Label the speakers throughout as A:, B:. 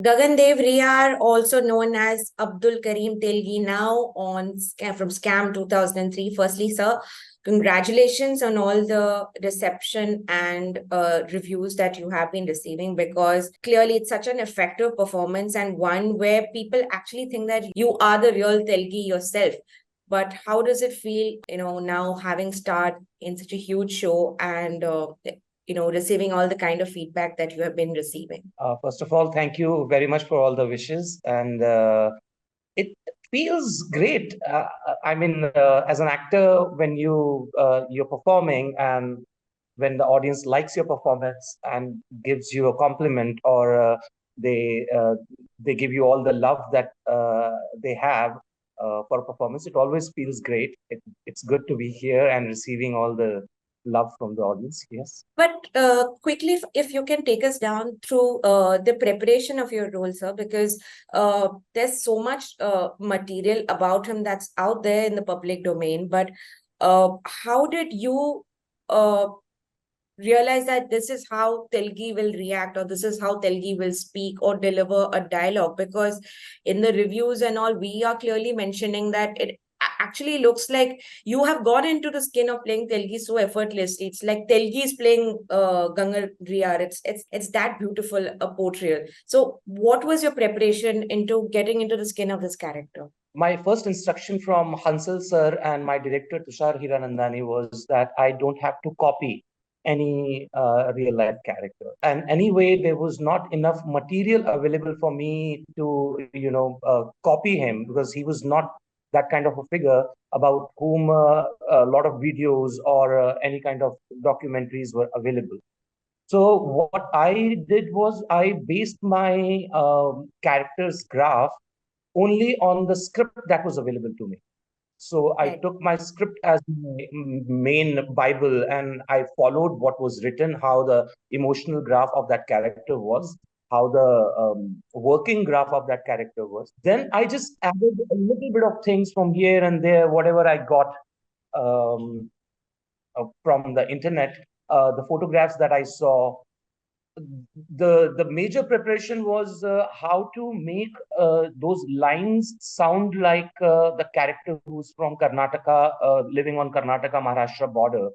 A: Gagan Dev Riar, also known as Abdul Karim Telgi, now on from Scam 2003. Firstly, sir, congratulations on all the reception and reviews that you have been receiving, because clearly it's such an effective performance and one where people actually think that you are the real Telgi yourself. But how does it feel, now having starred in such a huge show and receiving all the kind of feedback that you have been receiving?
B: First of all, thank you very much for all the wishes, and it feels great. As an actor, when you're performing, and when the audience likes your performance and gives you a compliment, or they give you all the love that they have for a performance, it always feels great. It's good to be here and receiving all the love from the audience. Yes.
A: But quickly, if you can take us down through the preparation of your role, sir, because there's so much material about him that's out there in the public domain. But how did you realize that this is how Telgi will react, or this is how Telgi will speak or deliver a dialogue? Because in the reviews and all, we are clearly mentioning that it actually looks like you have gone into the skin of playing Telgi so effortlessly. It's like Telgi is playing Gagan Riar. It's that beautiful a portrayal. So what was your preparation into getting into the skin of this character?
B: My first instruction from Hansal sir and my director Tushar Hiranandani was that I don't have to copy any real life character. And anyway, there was not enough material available for me to, copy him, because he was not that kind of a figure about whom a lot of videos or any kind of documentaries were available. So what I did was I based my character's graph only on the script that was available to me. So I
A: Right.
B: took my script as my main Bible, and I followed what was written, how the emotional graph of that character was, how the working graph of that character was. Then I just added a little bit of things from here and there, whatever I got um, from the internet, the photographs that I saw. The major preparation was how to make those lines sound like the character who's from Karnataka, living on Karnataka Maharashtra border,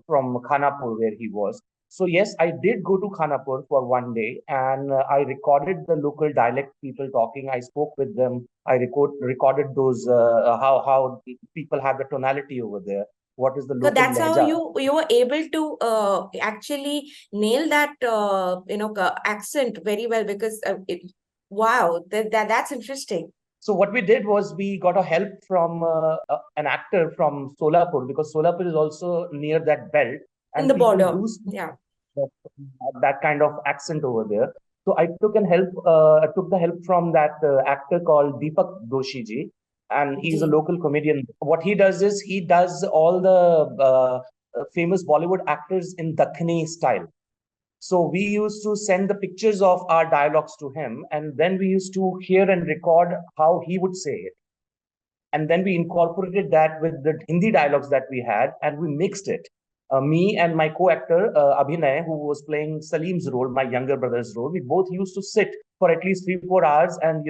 B: from Khanapur, where he was. So yes, I did go to Khanapur for one day, and I recorded the local dialect people talking. I spoke with them. I recorded those how people have the tonality over there. What is the
A: So
B: local
A: that's how
B: lehja?
A: you were able to actually nail that accent very well, because wow, that's interesting.
B: So what we did was we got a help from an actor from Solapur, because Solapur is also near that belt,
A: In
B: and
A: the
B: people
A: border.
B: do speak
A: Yeah.
B: that, that kind of accent over there. So I took the help from that actor called Deepak Doshi ji, and he's a
A: Ji.
B: local comedian. What he does is he does all the famous Bollywood actors in Dakhini style. So we used to send the pictures of our dialogues to him, and then we used to hear and record how he would say it. And then we incorporated that with the Hindi dialogues that we had, and we mixed it. Me and my co-actor Abhinay, who was playing Salim's role, my younger brother's role, we both used to sit for at least 3 4 hours and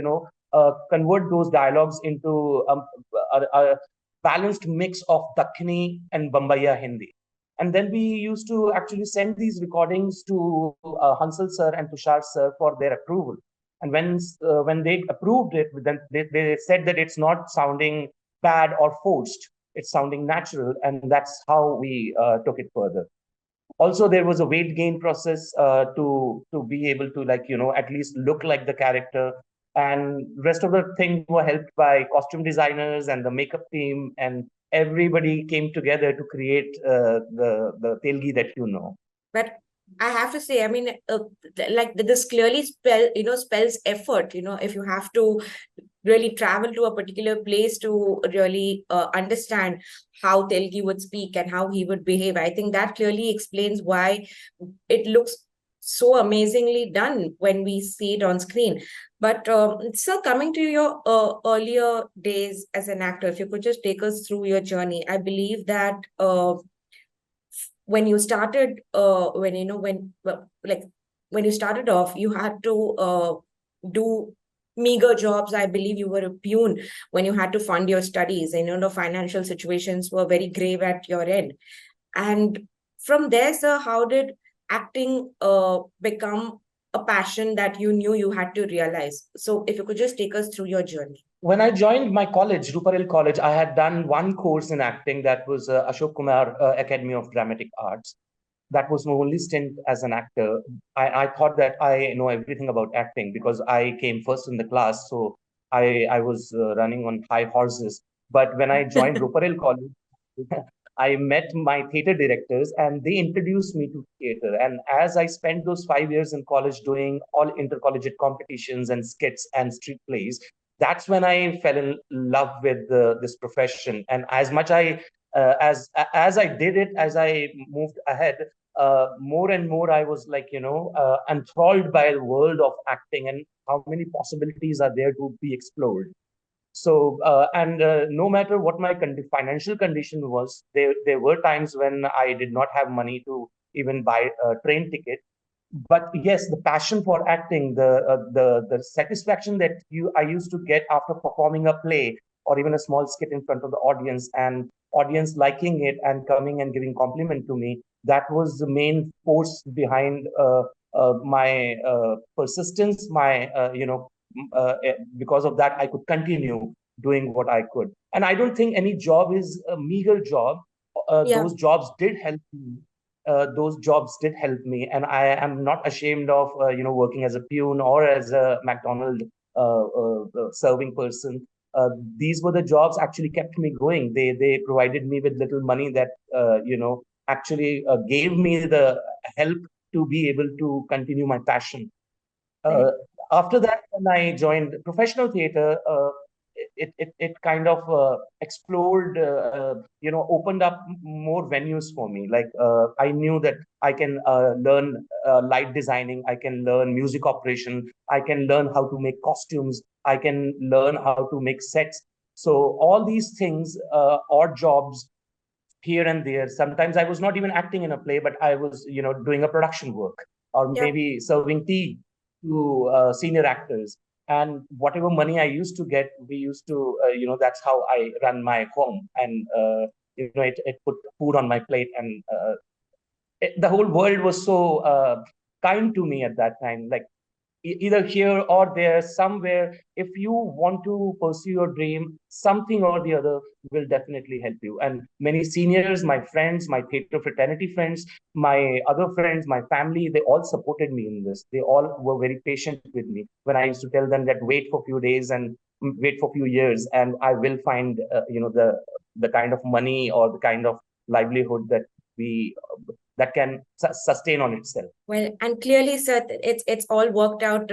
B: convert those dialogues into a balanced mix of Dakhini and Bombaya Hindi. And then we used to actually send these recordings to Hansal sir and Tushar sir for their approval. And when they approved it, then they said that it's not sounding bad or forced. It's sounding natural, and that's how we took it further. Also, there was a weight gain process to be able to, at least look like the character. And rest of the things were helped by costume designers and the makeup team, and everybody came together to create the Telgi that you know.
A: But I have to say, I mean, like this clearly spells effort. If you have to really travel to a particular place to really understand how Telgi would speak and how he would behave, I think that clearly explains why it looks so amazingly done when we see it on screen. But sir, coming to your earlier days as an actor, if you could just take us through your journey. I believe that when you started when you know when well, like when you started off, you had to do meager jobs. I believe you were a peon when you had to fund your studies, and the financial situations were very grave at your end. And from there, sir, how did acting become a passion that you knew you had to realize? So if you could just take us through your journey.
B: When I joined my college, Ruparel College, I had done one course in acting, that was Ashok Kumar Academy of Dramatic Arts. That was my only stint as an actor. I thought that I know everything about acting because I came first in the class, so I was running on high horses. But when I joined Ruparel College, I met my theater directors and they introduced me to theater. And as I spent those 5 years in college doing all intercollegiate competitions and skits and street plays, that's when I fell in love with this profession. And as much as I did it, as I moved ahead, more and more I was like, enthralled by the world of acting and how many possibilities are there to be explored. So, and no matter what my financial condition was, there were times when I did not have money to even buy a train ticket. But yes, the passion for acting, the satisfaction that I used to get after performing a play or even a small skit in front of the audience, and audience liking it and coming and giving compliment to me, that was the main force behind my persistence, my because of that I could continue doing what I could. And I don't think any job is a meager job.
A: Yeah.
B: Those jobs did help me. Those jobs did help me, and I am not ashamed of working as a peon or as a McDonald serving person. These were the jobs actually kept me going. They provided me with little money that actually gave me the help to be able to continue my passion. Uh, After that, when I joined professional theater, it kind of explored, opened up more venues for me. Like I knew that I can learn light designing, I can learn music operation, I can learn how to make costumes, I can learn how to make sets. So all these things, odd jobs here and there. Sometimes I was not even acting in a play, but I was, doing a production work or
A: Yeah.
B: maybe serving tea to senior actors. And whatever money I used to get, we used to, that's how I run my home. And, it put food on my plate. And the whole world was so kind to me at that time. Like either here or there, somewhere, if you want to pursue your dream, something or the other will definitely help you. And many seniors, my friends, my theater fraternity friends, my other friends, my family, they all supported me in this. They all were very patient with me when I used to tell them that wait for a few days and wait for a few years, and I will find the kind of money or the kind of livelihood we that can sustain on itself.
A: Well, and clearly, sir, it's all worked out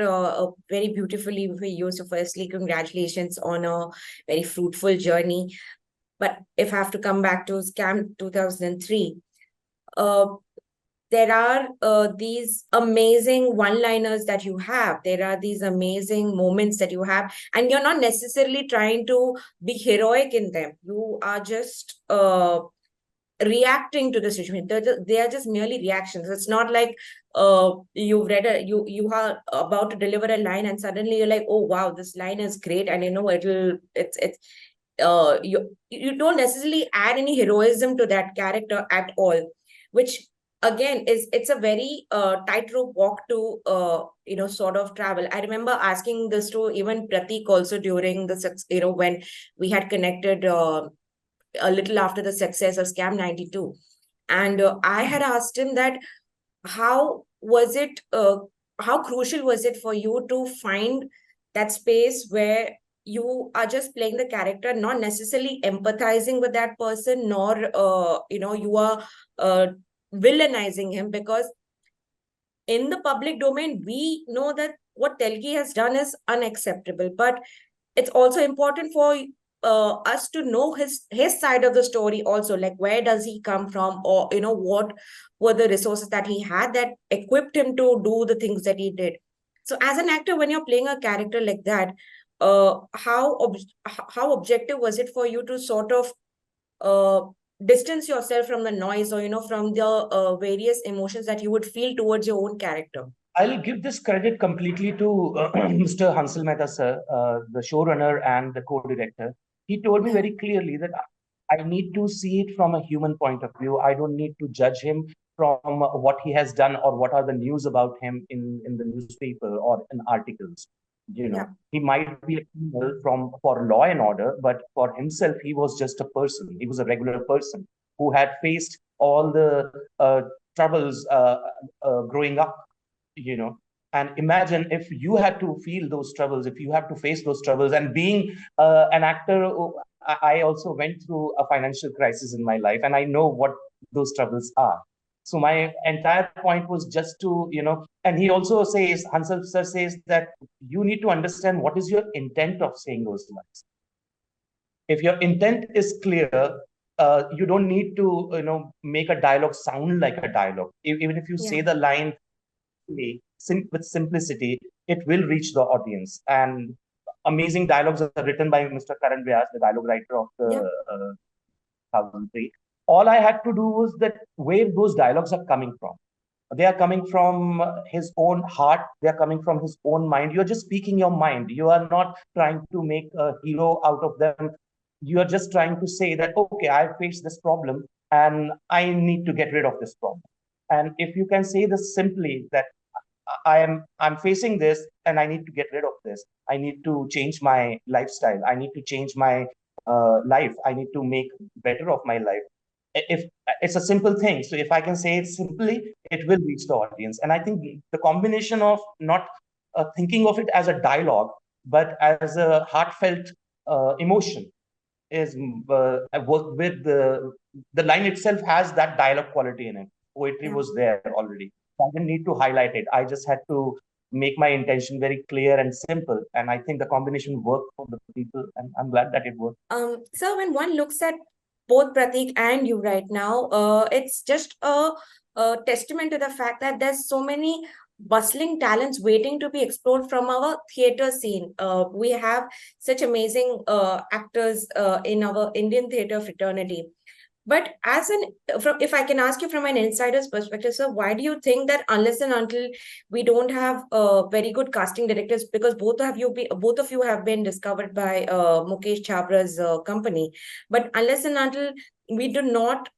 A: very beautifully for you. So, firstly, congratulations on a very fruitful journey. But if I have to come back to Scam 2003, uh, there are these amazing one-liners that you have. There are these amazing moments that you have, and you're not necessarily trying to be heroic in them. You are just reacting to the situation. They are just merely reactions. It's not like you've read you are about to deliver a line and suddenly you're like, oh wow, this line is great, and it's you don't necessarily add any heroism to that character at all, which again it's a very tightrope walk to sort of travel. I remember asking this to even Pratik also during when we had connected a little after the success of Scam 92. And I had asked him that how was it, how crucial was it for you to find that space where you are just playing the character, not necessarily empathizing with that person, nor, you are villainizing him, because in the public domain, we know that what Telgi has done is unacceptable, but it's also important for us to know his side of the story also, like where does he come from, or what were the resources that he had that equipped him to do the things that he did. So as an actor, when you're playing a character like that, how objective was it for you to sort of uh, distance yourself from the noise, or from the various emotions that you would feel towards your own character?
B: I'll give this credit completely to Mr. Hansal Mehta, sir, the showrunner and the co-director. He told me
A: Yeah.
B: very clearly that I need to see it from a human point of view. I don't need to judge him from what he has done or what are the news about him in the newspaper or in articles.
A: Yeah.
B: He might be a criminal from for law and order, but for himself, he was just a person. He was a regular person who had faced all the troubles growing up, you know. And imagine if you had to feel those troubles, if you have to face those troubles. And being an actor, I also went through a financial crisis in my life, and I know what those troubles are. So my entire point was just to, and he also says, Hansel sir says that you need to understand what is your intent of saying those lines. If your intent is clear, you don't need to, make a dialogue sound like a dialogue. Even if you
A: Yeah.
B: say the line with simplicity, it will reach the audience. And amazing dialogues are written by Mr. Karan Vyas, the dialogue writer of the
A: Yeah.
B: 2003. All I had to do was that where those dialogues are coming from. They are coming from his own heart. They are coming from his own mind. You're just speaking your mind. You are not trying to make a hero out of them. You are just trying to say that, okay, I face this problem and I need to get rid of this problem. And if you can say this simply, that I'm facing this and I need to get rid of this. I need to change my lifestyle. I need to change my life. I need to make better of my life. If it's a simple thing, so if I can say it simply, it will reach the audience. And I think the combination of not thinking of it as a dialogue, but as a heartfelt emotion is worked with the line itself has that dialogue quality in it. Poetry
A: Yeah.
B: was there already. I didn't need to highlight it. I just had to make my intention very clear and simple. And I think the combination worked for the people, and I'm glad that it worked.
A: So when one looks at both Pratik and you right now, it's just a testament to the fact that there's so many bustling talents waiting to be explored from our theater scene. We have such amazing actors in our Indian theater fraternity. But as an from if I can ask you from an insider's perspective, sir, why do you think that unless and until we don't have very good casting directors, because both of you have been discovered by Mukesh Chabra's company, but we do not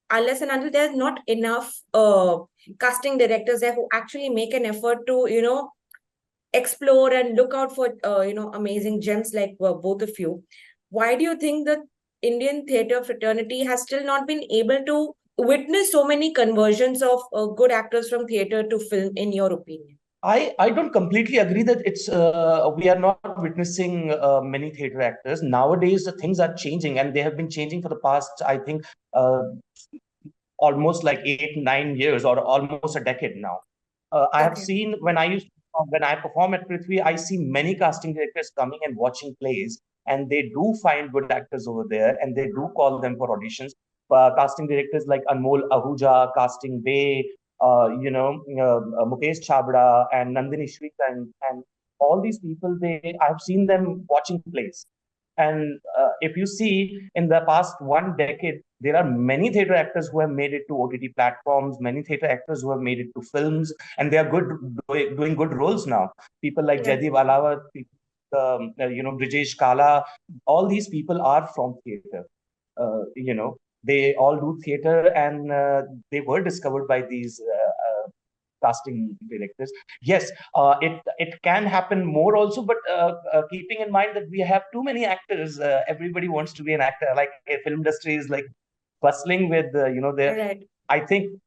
A: unless and until there's not enough casting directors there who actually make an effort to explore and look out for amazing gems like both of you, why do you think that Indian theater fraternity has still not been able to witness so many conversions of good actors from theater to film, in your opinion?
B: I don't completely agree that it's we are not witnessing many theater actors nowadays. The things are changing, and they have been changing for the past, I think, uh, almost like 8 9 years or almost a decade now. I have
A: Okay.
B: seen when I perform at Prithvi, I see many casting directors coming and watching plays, and they do find good actors over there, and they do call them for auditions. Casting directors like Anmol Ahuja, Casting Bay, Mukesh Chabra and Nandini Shweta, and all these people, I've seen them watching plays. And if you see in the past 1 decade, there are many theater actors who have made it to OTT platforms, many theater actors who have made it to films, and they are doing good roles now. People like
A: Yeah.
B: Jaideep Alawat, Brijesh Kala, all these people are from theater. They all do theater, and they were discovered by these casting directors. Yes, it can happen more also, but keeping in mind that we have too many actors. Everybody wants to be an actor. Like film industry is like bustling with their.
A: Right.
B: I think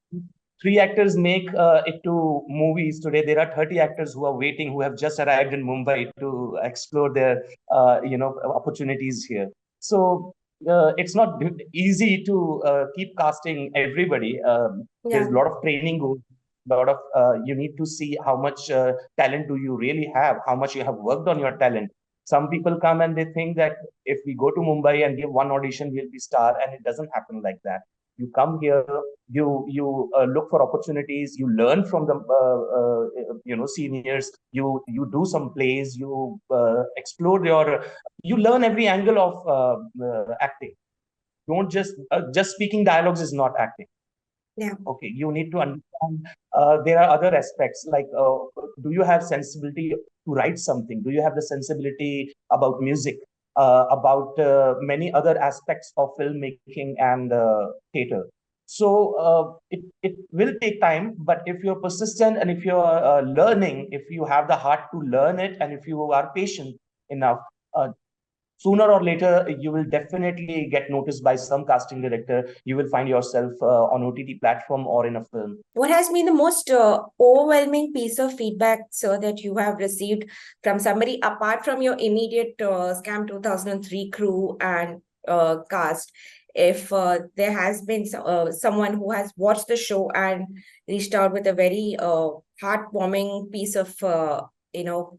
B: three actors make it to movies today. There are 30 actors who are waiting, who have just arrived in Mumbai to explore their opportunities here. So it's not easy to keep casting everybody. There's
A: Yeah.
B: a lot of training goes, lot of you need to see how much talent do you really have, how much you have worked on your talent. Some people come and they think that if we go to Mumbai and give one audition, we'll be star, and it doesn't happen like that. You come here, you look for opportunities, you learn from the seniors, you do some plays, you explore you learn every angle of acting. Don't just speaking dialogues is not acting.
A: Yeah.
B: Okay, you need to understand there are other aspects like do you have sensibility to write something? Do you have the sensibility about music, about many other aspects of filmmaking and theater? So it will take time, but if you're persistent and if you're learning, if you have the heart to learn it, and if you are patient enough, uh, sooner or later you will definitely get noticed by some casting director. You will find yourself on OTT platform or in a film.
A: What has been the most overwhelming piece of feedback, sir, that you have received from somebody apart from your immediate Scam 2003 crew and cast? If there has been someone who has watched the show and reached out with a very heartwarming piece of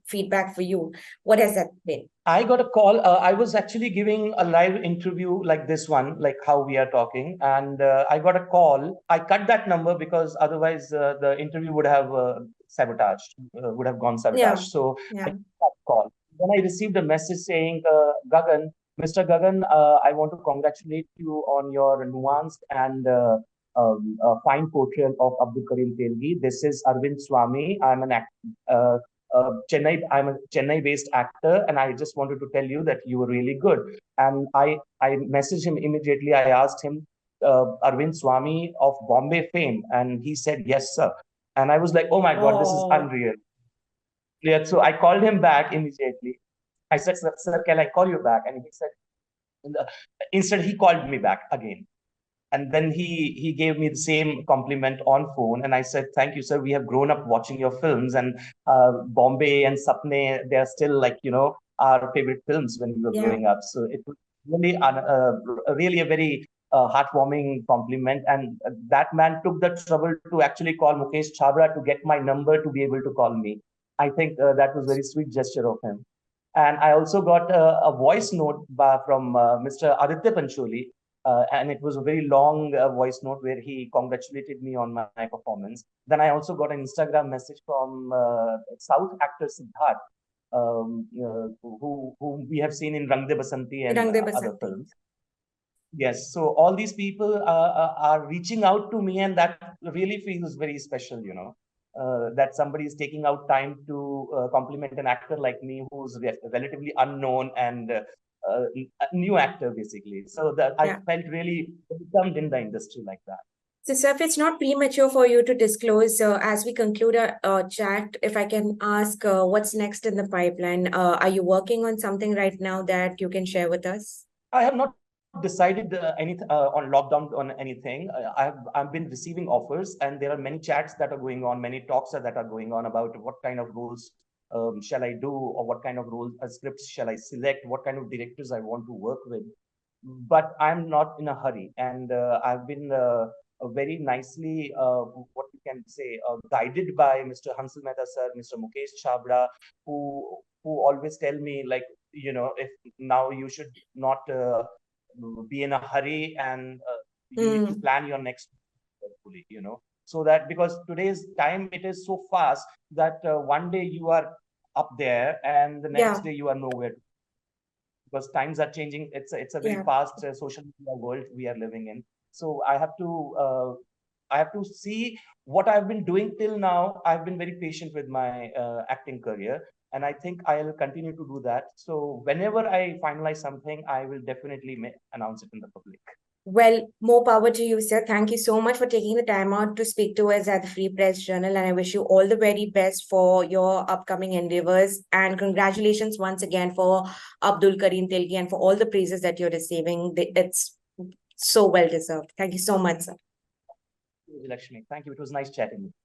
A: feedback for you, what has that been?
B: I got a call. I was actually giving a live interview like this one, like how we are talking, and I got a call. I cut that number because otherwise the interview would have sabotaged, would have gone
A: Yeah,
B: sabotage. So I
A: yeah.
B: got that call. Then I received a message saying, Gagan, Mr. Gagan, I want to congratulate you on your nuanced and fine portrayal of Abdul Karim Telgi. This is Arvind Swamy. I'm a Chennai-based actor, and I just wanted to tell you that you were really good. And I messaged him immediately. I asked him, Arvind Swamy of Bombay fame, and he said, yes, sir. And I was like, oh my God, this is
A: Oh,
B: unreal. Yeah, so I called him back immediately. I said, sir, can I call you back? And he said, instead, he called me back again. And then he gave me the same compliment on phone, and I said, "Thank you, sir. We have grown up watching your films, and Bombay and Sapne, they are still like our favorite films when we were
A: yeah.
B: growing up." So it was really a very heartwarming compliment, and that man took the trouble to actually call Mukesh Chabra to get my number to be able to call me. I think that was very sweet gesture of him. And I also got a voice note from Mr. Aditya Pancholi, and it was a very long voice note where he congratulated me on my performance. Then I also got an Instagram message from South actor Siddharth, who we have seen in Rang De Basanti and
A: Rang De
B: other
A: Basanti.
B: films. Yes, so all these people are reaching out to me, and that really feels very special, that somebody is taking out time to compliment an actor like me who's relatively unknown and a new actor, basically. So that I felt really welcomed in the industry like that.
A: So, sir, if it's not premature for you to disclose, as we conclude our chat, if I can ask, what's next in the pipeline? Are you working on something right now that you can share with us?
B: I have not decided anything on lockdown on anything. I've been receiving offers, and there are many chats that are going on, many talks that are going on about what kind of roles shall I do, or what kind of roles scripts shall I select, what kind of directors I want to work with. But I'm not in a hurry, and I've been very nicely, what you can say, guided by Mr. Hansal Mehta sir, Mr. Mukesh Chabra, who always tell me like, if now you should not be in a hurry, and you need to plan your next carefully, so that because today's time, it is so fast that one day you are up there and the next day you are nowhere, because times are changing. It's a very fast social media world we are living in. So I have to see what I've been doing till now. I've been very patient with my acting career, and I think I'll continue to do that. So whenever I finalize something, I will definitely announce it in the public.
A: Well, more power to you, sir. Thank you so much for taking the time out to speak to us at the Free Press Journal. And I wish you all the very best for your upcoming endeavors. And congratulations once again for Abdul Karim Telgi and for all the praises that you're receiving. It's so well deserved. Thank you so much, sir.
B: Lakshmi, thank you. It was nice chatting with you.